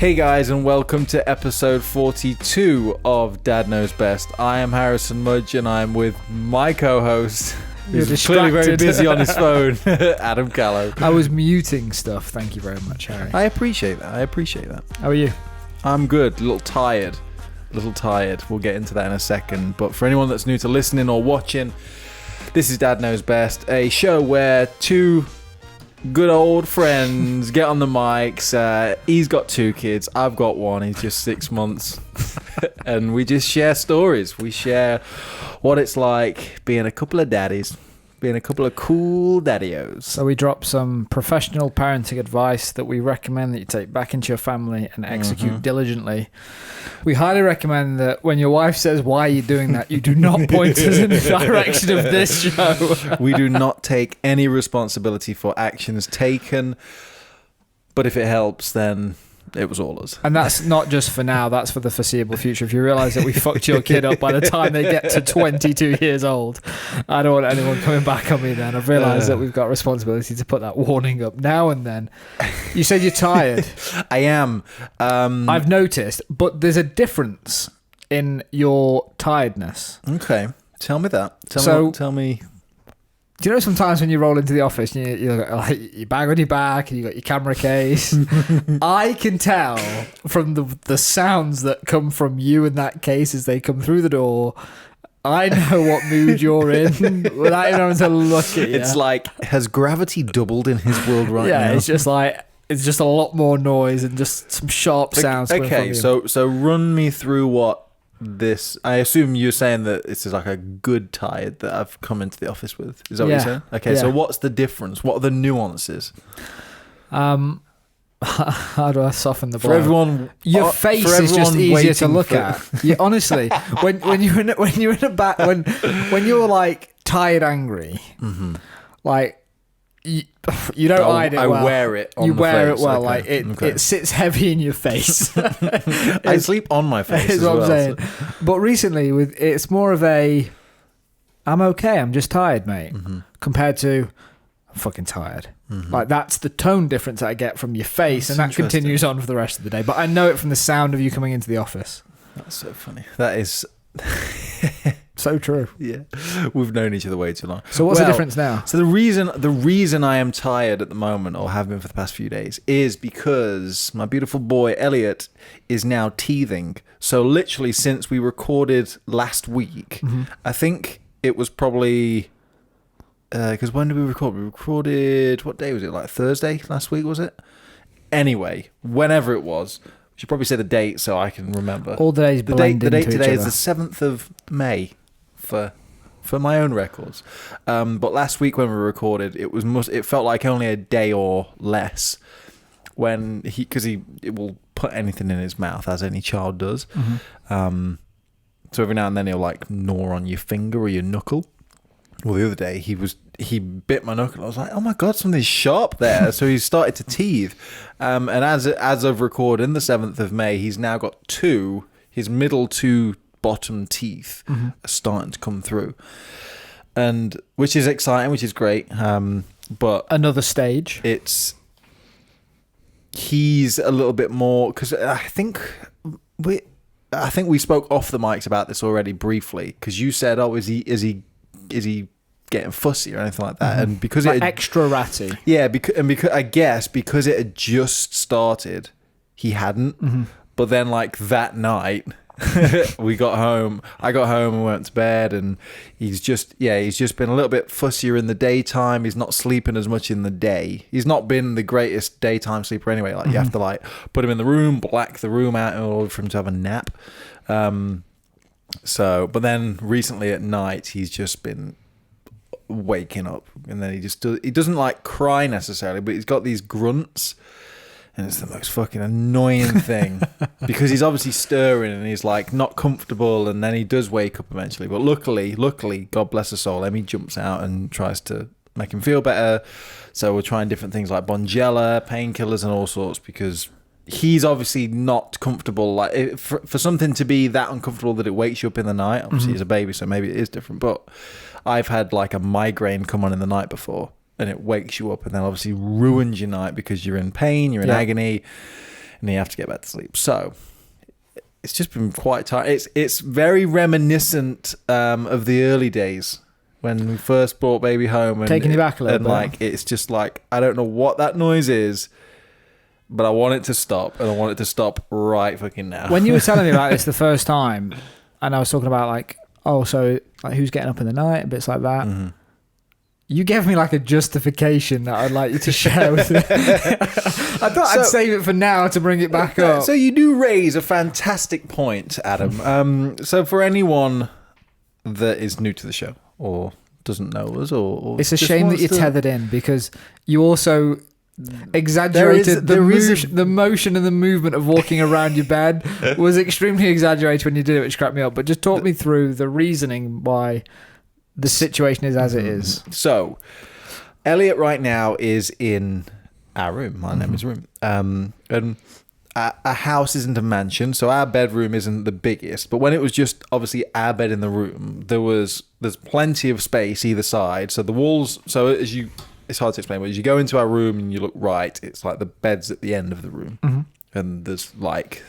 Hey guys, and welcome to episode 42 of Dad Knows Best. I am Harrison Mudge, and I'm with my co-host, who's clearly very busy on his phone, Adam Callow. I was muting stuff. Thank you very much, Harry. I appreciate that. How are you? I'm good. A little tired. We'll get into that in a second. But for anyone that's new to listening or watching, this is Dad Knows Best, a show where two good old friends get on the mics. He's got 2 kids. I've got 1. He's just 6 months. And we just share stories. We share what it's like being a couple of daddies, being a couple of cool daddios. So we drop some professional parenting advice that we recommend that you take back into your family and execute diligently. We highly recommend that when your wife says, "Why are you doing that?" you do not point us in the direction of this show. We do not take any responsibility for actions taken, but if it helps, then it was all us. And that's not just for now, that's for the foreseeable future. If you realise that we fucked your kid up by the time they get to 22 years old, I don't want anyone coming back on me then. I've realised that we've got a responsibility to put that warning up now and then. You said you're tired. I am. I've noticed, but there's a difference in your tiredness. Okay. Tell me that. Tell me. Do you know sometimes when you roll into the office and you got like your bag on your back and you got your camera case? I can tell from the sounds that come from you in that case as they come through the door. I know what mood you're in without even having to look at you. It's like, has gravity doubled in his world now? Yeah, it's just a lot more noise and just some sharp sounds. Okay, so run me through what this. I assume you're saying that this is like a good tired that I've come into the office with. Is that what you're saying? Okay, so what's the difference? What are the nuances? How do I soften the blow? For everyone, your face is just easier to look at. Yeah, honestly, when you're like tired, angry, like you don't hide it well. I wear it. You wear it well. Okay. Like it sits heavy in your face. I sleep on my face. Is what I'm saying. So. But recently, it's more of a, I'm okay. I'm just tired, mate. Compared to, I'm fucking tired. Like that's the tone difference that I get from your face, and that continues on for the rest of the day. But I know it from the sound of you coming into the office. That's so funny. That is so true. Yeah, we've known each other way too long. So what's the difference now? So the reason I am tired at the moment, or have been for the past few days, is because my beautiful boy Elliot is now teething. So literally since we recorded last week, I think it was probably. Because when did we record? We recorded, what day was it? Like Thursday last week, was it? Anyway, whenever it was, we should probably say the date so I can remember. All the days blend into each other. The date today is the 7th of May for my own records. But last week when we recorded, it felt like only a day or less when it will put anything in his mouth, as any child does. So every now and then he'll like gnaw on your finger or your knuckle. Well, the other day he bit my knuckle. I was like, oh my god, something's sharp there. So he started to teethe, and as of recording the 7th of May, he's now got his middle 2 bottom teeth are starting to come through, and which is exciting, which is great. But another stage. He's a little bit more, because I think we spoke off the mics about this already briefly, because you said, oh, is he getting fussy or anything like that? And because like extra ratty, because I guess because it had just started, he hadn't. But then like that night I got home and went to bed, and he's just been a little bit fussier in the daytime. He's not sleeping as much in the day. He's not been the greatest daytime sleeper anyway. Like you have to like put him in the room, black the room out in order for him to have a nap. But then recently at night, he's just been waking up, and then he doesn't like cry necessarily, but he's got these grunts, and it's the most fucking annoying thing because he's obviously stirring and he's like not comfortable, and then he does wake up eventually. But luckily, God bless her soul, Emmy jumps out and tries to make him feel better. So we're trying different things like Bonjela, painkillers, and all sorts, because he's obviously not comfortable. Like for something to be that uncomfortable that it wakes you up in the night, obviously he's a baby, so maybe it is different, but I've had like a migraine come on in the night before, and it wakes you up and then obviously ruins your night because you're in pain, you're in agony, and you have to get back to sleep. So it's just been quite tight. It's very reminiscent of the early days when we first brought baby home, and Taking you back a little bit. like it's just like, I don't know what that noise is, but I want it to stop, and I want it to stop right fucking now. When you were telling me about this the first time, and I was talking about like, oh, so like who's getting up in the night and bits like that. Mm-hmm. You gave me like a justification that I'd like you to share with me. I thought I'd save it for now to bring it back up. So you do raise a fantastic point, Adam. So for anyone that is new to the show or doesn't know us, or it's a just shame that wants you're to- tethered in, because you also exaggerated the motion and the movement of walking around your bed was extremely exaggerated when you did it, which cracked me up. But just talk me through the reasoning why the situation is as it is. So Elliot right now is in our room, my neighbour's room, and our house isn't a mansion, so our bedroom isn't the biggest, but when it was just obviously our bed in the room, there's plenty of space either side. So the walls, it's hard to explain, but as you go into our room and you look right, it's like the bed's at the end of the room, and there's like,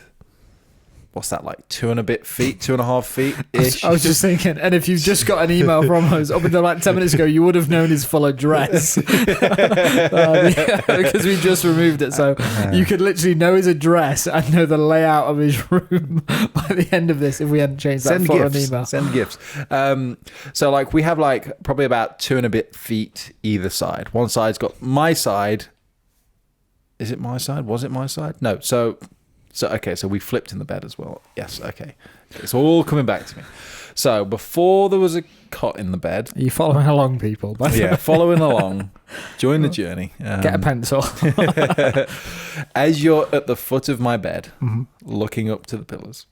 what's that, like 2.5 feet ish? I was just thinking, and if you've just got an email from us up until like 10 minutes ago, you would have known his full address because we just removed it. So you could literally know his address and know the layout of his room by the end of this if we hadn't changed that for an email. Send gifts. So like we have like probably about 2 and a bit feet either side. One side's got my side. Is it my side? Was it my side? No. So okay, so we flipped in the bed as well. Yes, okay. It's all coming back to me. So before there was a cot in the bed. Are you following along, people? Yeah, following along. Join the journey. Get a pencil. As you're at the foot of my bed, looking up to the pillars,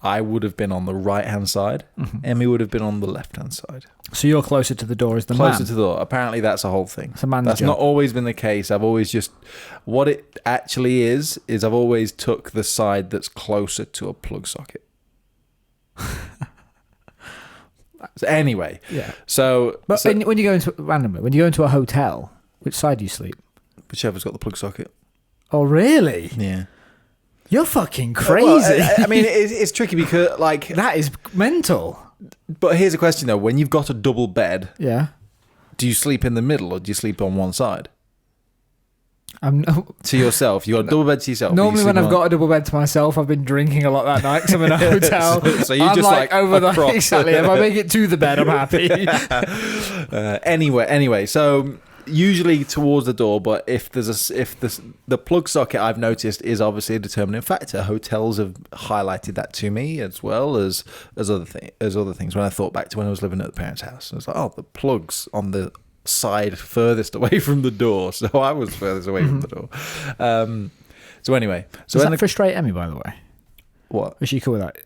I would have been on the right-hand side. Emmy would have been on the left-hand side. So you're closer to the door as the Closer man. to the door. Apparently that's a whole thing. It's a man's That's job. not always been the case. I've always just... What it actually is I've always took the side that's closer to a plug socket. So anyway. Yeah. So... But when you go into a hotel, which side do you sleep? Whichever's got the plug socket. Oh, really? Yeah. You're fucking crazy. Well, I mean, it's tricky because, like... That is mental. But here's a question, though. When you've got a double bed, Yeah. do you sleep in the middle or do you sleep on one side? To To yourself. You got a double bed to yourself. Normally, when I've got a double bed to myself, I've been drinking a lot that night because I'm in a hotel. So you I'm just like over the across. exactly. If I make it to the bed, I'm happy. Anyway, so usually towards the door, but if the plug socket I've noticed is obviously a determining factor. Hotels have highlighted that to me as well as other things. When I thought back to when I was living at the parents' house, I was like, oh, the plug's on the side furthest away from the door, so I was furthest away from the door. So anyway, so Does that frustrate Emmy, by the way? what? Is she cool with that?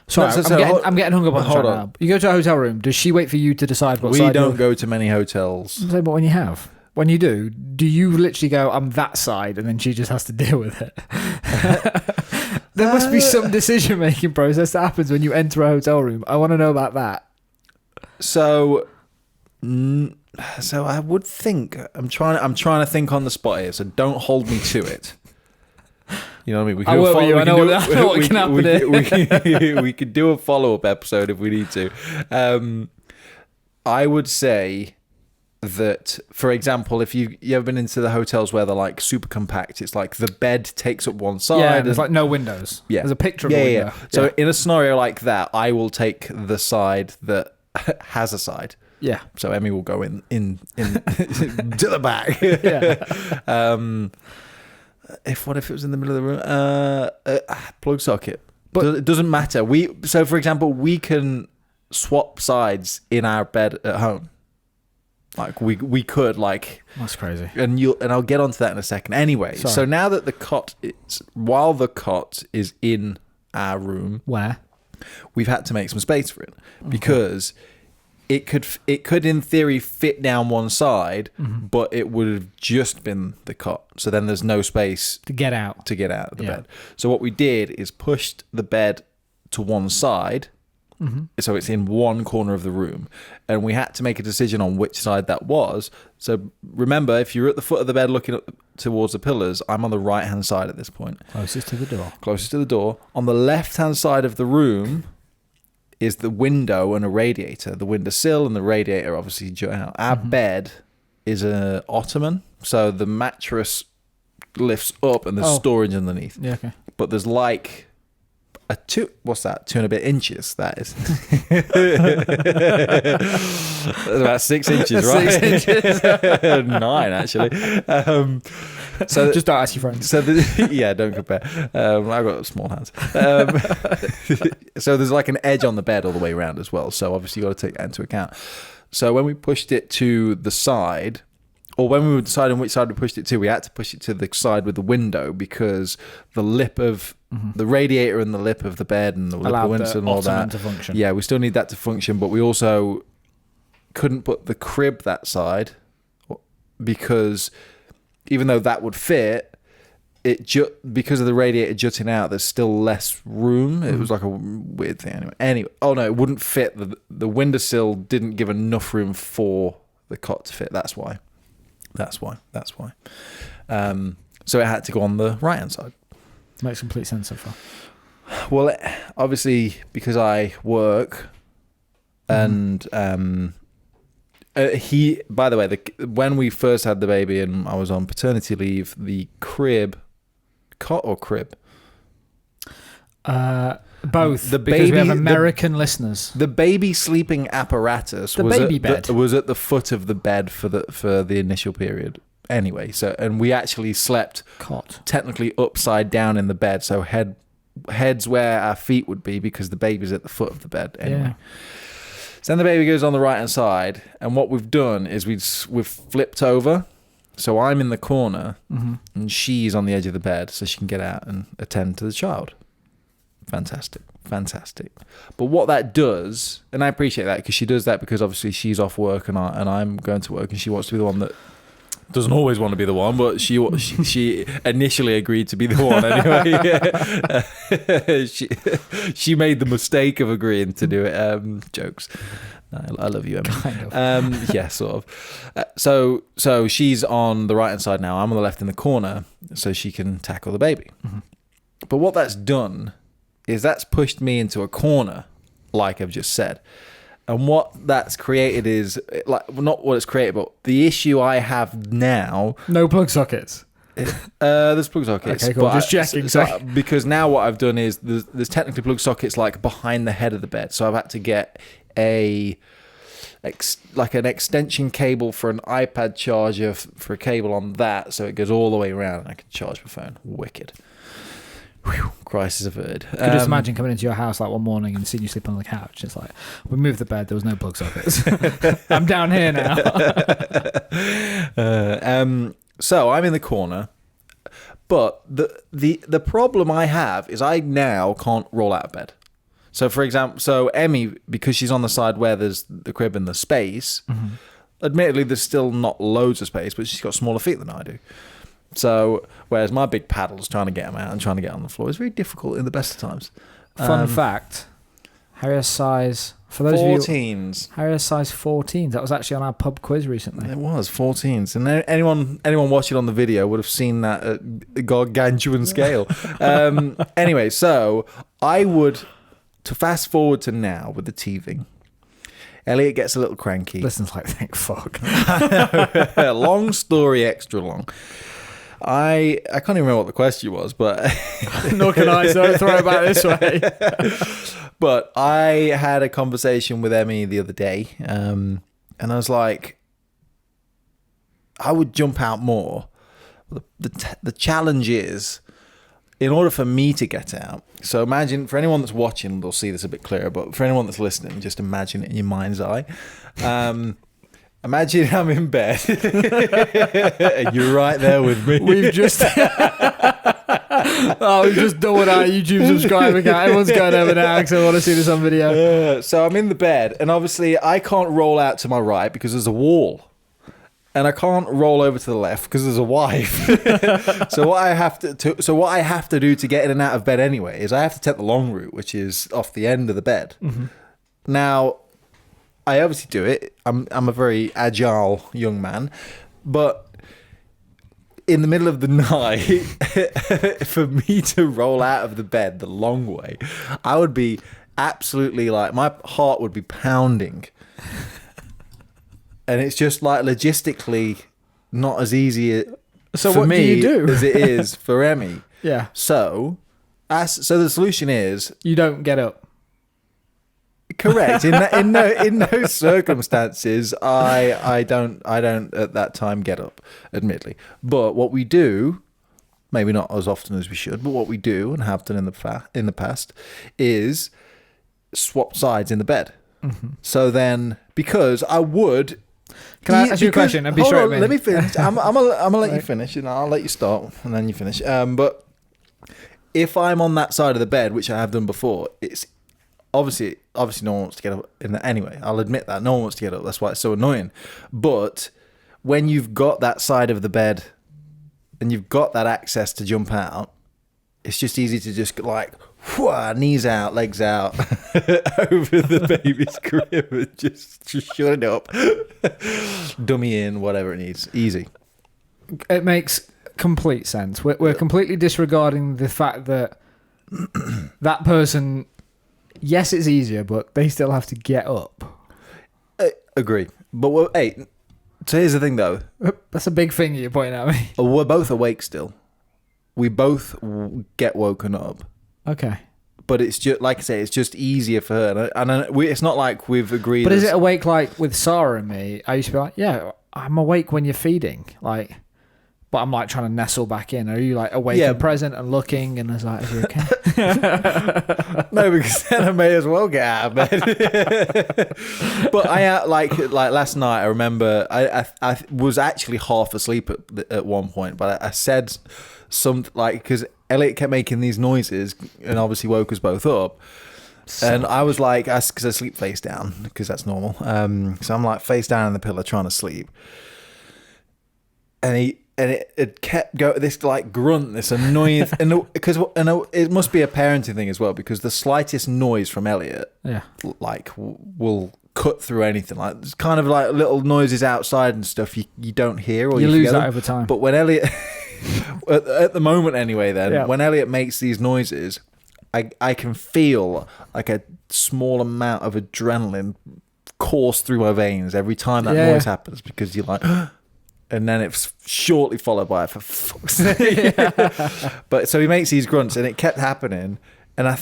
Sorry, No, I'm getting hung up on this hold right on. now. You go to a hotel room. Does she wait for you to decide what We side don't you're- go to many hotels. I'm saying, but when you have, when you do you literally go, I'm that side, and then she just has to deal with it? There must be some decision-making process that happens when you enter a hotel room. I want to know about that. So I would think I'm trying to think on the spot here. So don't hold me to it. You know what I mean? We I work with you. I know what can happen here. We could do a follow-up episode if we need to. I would say that, for example, if you ever been into the hotels where they're like super compact, it's like the bed takes up one side. Yeah, there's like no windows. Yeah. There's a picture of a window. So in a scenario like that, I will take the side that has a side. Yeah. So Emmy will go in to the back. Yeah. What if it was in the middle of the room? Plug socket. But It doesn't matter. So for example, we can swap sides in our bed at home. Like we could like, that's crazy. and I'll get onto that in a second. Anyway, Sorry. so now that while the cot is in our room, Where? we've had to make some space for it because it could in theory fit down one side, but it would have just been the cot. So then there's no space To get out. to get out of the Yeah. bed. So what we did is pushed the bed to one side, So it's in one corner of the room. And we had to make a decision on which side that was. So remember, if you're at the foot of the bed looking up towards the pillars, I'm on the right-hand side at this point. Closest to the door. Closest to the door. On the left-hand side of the room is the window and a radiator. The windowsill and the radiator obviously jut out. Our bed is an ottoman, so the mattress lifts up and there's storage underneath. Yeah, okay. But there's like what's that? 2 and a bit inches, that is. That's about 6 inches, right? 6 inches. 9, actually. So just don't ask your friends. So yeah, don't compare. I've got small hands. So there's like an edge on the bed all the way around as well. So obviously you got to take that into account. So when we pushed it to the side, or when we were deciding which side we pushed it to, we had to push it to the side with the window because the lip of the radiator and the lip of the bed and the lip of the window and all that to function. Yeah, we still need that to function, but we also couldn't put the crib that side because even though that would fit, because of the radiator jutting out, there's still less room. It was like a weird thing. Anyway, oh no, it wouldn't fit. The windowsill didn't give enough room for the cot to fit. That's why. So it had to go on the right hand side. Makes complete sense so far. Well, obviously because I work, and he. By the way, when we first had the baby and I was on paternity leave, the cot or crib. Both. The because baby, we have American listeners. The baby sleeping apparatus was at the foot of the bed for the initial period. Anyway, and we actually slept technically upside down in the bed, so heads where our feet would be because the baby's at the foot of the bed. Anyway. Yeah. So then the baby goes on the right hand side, and what we've done is we've flipped over. So I'm in the corner, and she's on the edge of the bed, so she can get out and attend to the child. Fantastic. But what that does, and I appreciate that because she does that because obviously she's off work and I'm going to work, and she wants to be the one that doesn't always want to be the one, but she initially agreed to be the one anyway. She made the mistake of agreeing to do it. Jokes. I love you, Emma. Kind of. Yeah, sort of. So she's on the right hand side now. I'm on the left in the corner, so she can tackle the baby. But what that's done is that's pushed me into a corner, like I've just said. And what that's created is, like, not what it's created, but the issue I have now... No plug sockets. There's plug sockets. Okay, cool. Just checking. Because now what I've done is, there's technically plug sockets like behind the head of the bed. So I've had to get an extension cable for an iPad charger for a cable on that, so it goes all the way around and I can charge my phone. Wicked. Whew, crisis averted. You could just imagine coming into your house like one morning and seeing you sleep on the couch. It's like, we moved the bed, there was no plug sockets. I'm down here now. So I'm in the corner, but the problem I have is I now can't roll out of bed. So for example, Emmy, because she's on the side where there's the crib and the space, admittedly there's still not loads of space, but she's got smaller feet than I do. So, whereas my big paddles trying to get them out and trying to get on the floor is very difficult in the best of times. Fun fact, Harrier size, for those 14s. of you, Harrier size 14s. That was actually on our pub quiz recently. It was 14s, and anyone watching on the video would have seen that at gargantuan scale. Anyway, so I would, to fast forward to now with the teething, Elliot gets a little cranky. Listen's like, thank fuck. Long story, extra long. I can't even remember what the question was, but nor can I, so throw it back this way. But I had a conversation with Emmy the other day, and I was like, I would jump out more. The challenge is, in order for me to get out, so imagine, for anyone that's watching, they'll see this a bit clearer, but for anyone that's listening, just imagine it in your mind's eye. Imagine I'm in bed. You're right there with me. We've just we've just doubled our YouTube subscriber count. Everyone's going over now because I want to see this on video. So I'm in the bed, and obviously I can't roll out to my right because there's a wall. And I can't roll over to the left because there's a wife. So what I have to do to get in and out of bed anyway is I have to take the long route, which is off the end of the bed. Now, I obviously do it. I'm a very agile young man, but in the middle of the night, for me to roll out of the bed the long way, I would be absolutely like, my heart would be pounding. And it's just like logistically not as easy So for what me do you do? as it is for Emmy. Yeah. So the solution is You don't get up. correct. In no circumstances I don't at that time get up, admittedly. But what we do, maybe not as often as we should, but what we do and have done in the past is swap sides in the bed. Mm-hmm. So then, because I would. Can I ask you a question and be hold straight on, with me? let me finish. I'm gonna let you finish, and I'll let you start, and then you finish. But if I'm on that side of the bed, which I have done before, it's obviously no one wants to get up. Anyway, I'll admit that no one wants to get up. That's why it's so annoying. But when you've got that side of the bed and you've got that access to jump out, it's just easy to just like knees out, legs out over the baby's crib and just shut it up, dummy in, whatever it needs. Easy. It makes complete sense. We're completely disregarding the fact that that person, yes, it's easier, but they still have to get up. Agree. But hey, so here's the thing though. That's a big thing you're pointing at me. We're both awake still. We both get woken up. Okay. But it's just, like I say, it's just easier for her. And it's not like we've agreed. But is it awake like with Sarah and me? I used to be like, yeah, I'm awake when you're feeding. Like, but I'm like trying to nestle back in. Are you like awake and present and looking? And I was like, is you okay? No, because then I may as well get out of bed. But like last night, I remember I was actually half asleep at one point, but I said something like, because Elliot kept making these noises and obviously woke us both up. And I was like, because I sleep face down, because that's normal. So I'm like face down on the pillow trying to sleep. And it kept going, this like grunt, this annoying, because it must be a parenting thing as well, because the slightest noise from Elliot, like will cut through anything. Like it's kind of like little noises outside and stuff you don't hear, or you lose that them. over time. But when Elliot, at the moment anyway, when Elliot makes these noises, I can feel like a small amount of adrenaline course through my veins every time that noise happens, because you're like. And then it's shortly followed by, for fuck's sake. But so he makes these grunts, and it kept happening. And I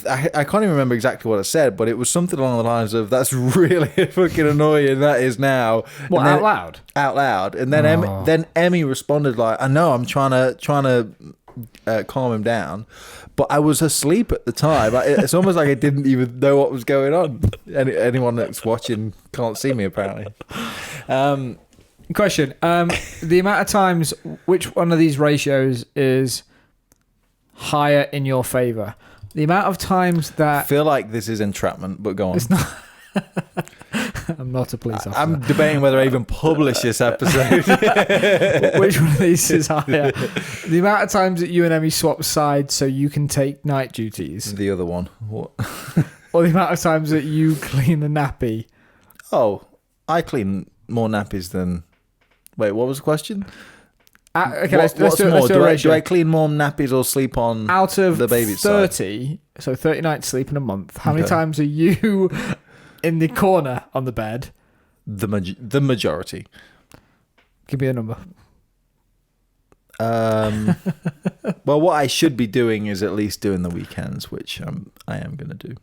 can't even remember exactly what I said, but it was something along the lines of, "That's really fucking annoying. That is now." What, out loud? Out loud. And then Emmy responded like, "I know, I'm trying to calm him down, but I was asleep at the time. It's almost like I didn't even know what was going on." Anyone that's watching can't see me apparently. Question. The amount of times, which one of these ratios is higher in your favour? The amount of times that... I feel like this is entrapment, but go on. It's not... I'm not a police officer. I'm debating whether I even publish this episode. Which one of these is higher? The amount of times that you and Emmy swap sides so you can take night duties. The other one. What? Or the amount of times that you clean the nappy. Oh, I clean more nappies than... Wait, what was the question? Okay, let's do a ratio. Do I clean more nappies or sleep on out of the baby's 30, side? So 30 nights sleep in a month. How many times are you in the corner on the bed? The majority. Give me a number. Well, what I should be doing is at least doing the weekends, which I am going to do.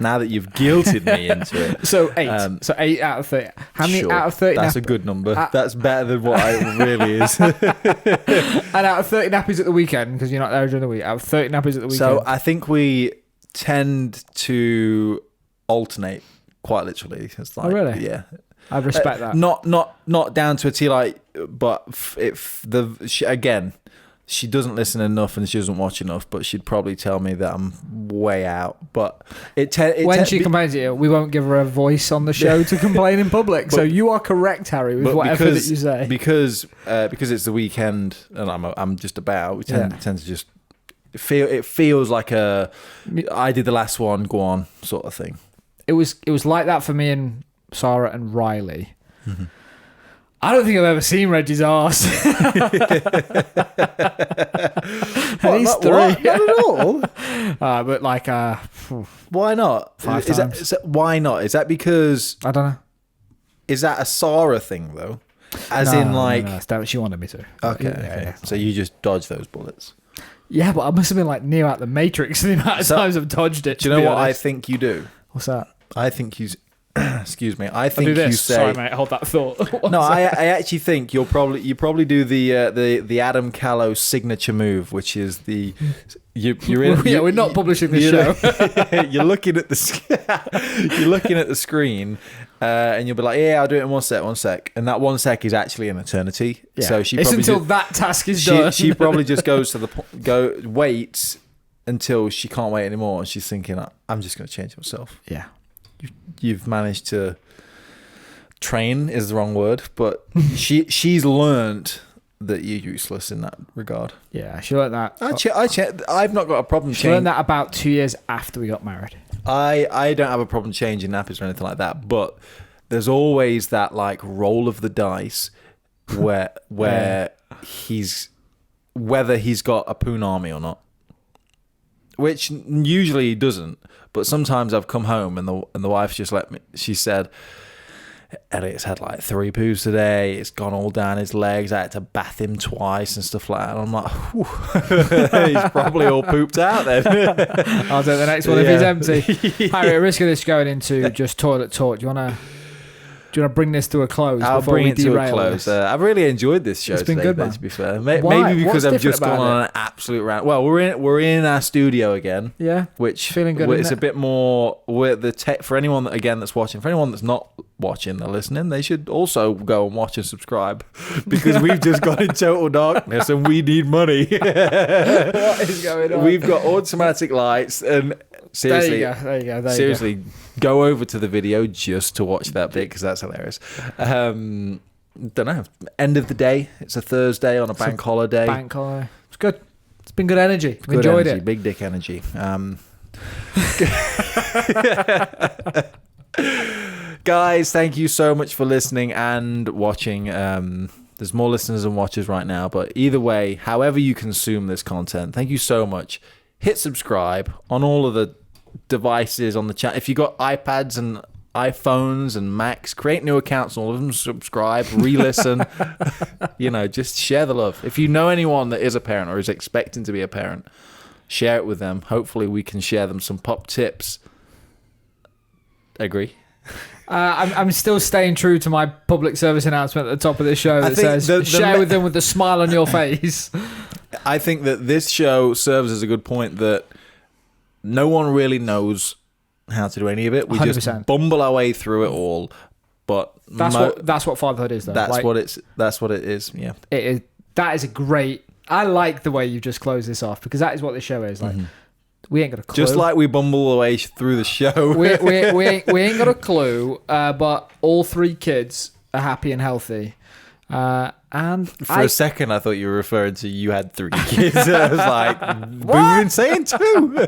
Now that you've guilted me into it. So 8. So 8 out of 30. How many out of 30? That's a good number. That's better than what it really is. And out of 30 nappies at the weekend, because you're not there during the week, out of 30 nappies at the weekend. So I think we tend to alternate quite literally. It's like, oh, really? Yeah. I respect that. Not down to a T, like, but again, she doesn't listen enough and she doesn't watch enough, but she'd probably tell me that I'm way out. But when she complains to you, we won't give her a voice on the show to complain in public. So you are correct, Harry, with whatever that you say. Because it's the weekend and I'm just about. We tend to just feel. It feels like I did the last one. Go on, sort of thing. it was like that for me and Sarah and Riley. Mm-hmm. I don't think I've ever seen Reggie's arse. He's 3. Not at all. But like, Why not? 5 times. Why not? Is that because? I don't know. Is that a Sarah thing though? As No, in, like, no, that she wanted me to. okay, Yeah, okay. yeah. So you just dodge those bullets. Yeah, but I must have been like Neo out the Matrix the amount of times I've dodged it. Do you know what I think you do? What's that? I think you. Excuse me. I I'll think do this. you say. Sorry, mate. Hold that thought. No, I actually think you probably do the Adam Callow signature move, which is you're in. Yeah, we're not publishing this show. You're looking at the screen, and you'll be like, "Yeah, I'll do it in one sec," and that 1 sec is actually an eternity. Yeah. So she it's probably until that task is done. She probably just goes to waits until she can't wait anymore, and she's thinking, "I'm just going to change myself." Yeah. You've managed to train is the wrong word, but she's learned that you're useless in that regard. Yeah, she learned that. I've not got a problem. She learned that about 2 years after we got married. I don't have a problem changing nappies or anything like that, but there's always that like roll of the dice where whether he's got a punami or not, which usually he doesn't. But sometimes I've come home and the wife's just let me. She said, "Elliot's had like 3 poos today. It's gone all down his legs. I had to bath him twice and stuff like that." And I'm like, he's probably all pooped out then. I'll take the next one if he's empty. Harry, at risk of this going into just toilet talk, do you want to bring this to a close? I'll before bring we it to a derail close. this? I've really enjoyed this show. It's been today, good, man. to be fair. Why? Maybe because What's I've just different gone about on an absolute rant. Well, we're in our studio again. Yeah, Which feeling good. It's isn't a bit more. For anyone that's watching, for anyone that's not watching or listening, they should also go and watch and subscribe because we've just gone in total darkness and we need money. What is going on? We've got automatic lights and seriously, There you go. seriously, go over to the video just to watch that bit because that's hilarious. Don't know. End of the day. It's a Thursday on a bank holiday. Bank holiday. It's good. It's been good energy. We Good enjoyed energy, it. Big dick energy. Guys, thank you so much for listening and watching. There's more listeners and watchers right now, but either way, however you consume this content, thank you so much. Hit subscribe on all of the devices on the chat. If you got iPads and iPhones and Macs, create new accounts on all of them, subscribe, re-listen. Just share the love. If you know anyone that is a parent or is expecting to be a parent, share it with them. Hopefully we can share them some pop tips. Agree? I'm still staying true to my public service announcement at the top of this show that says share with them with a smile on your face. I think that this show serves as a good point that no one really knows how to do any of it. We 100%. just bumble our way through it all. But that's what fatherhood is, though. That's what it is. Yeah, it is. That is a great. I like the way you just closed this off because that is what this show is like. We ain't got a clue. Just like we bumble away through the show. we ain't got a clue. But all 3 kids are happy and healthy. And for a second, I thought you were referring to you had 3 kids. I was like, we've been saying 2.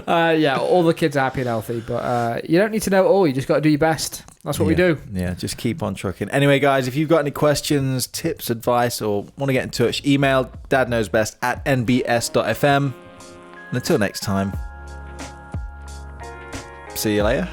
Yeah, all the kids are happy and healthy, but you don't need to know it all. You just got to do your best. That's what we do. Yeah, just keep on trucking. Anyway, guys, if you've got any questions, tips, advice, or want to get in touch, email dadknowsbest@nbs.fm. And until next time, see you later.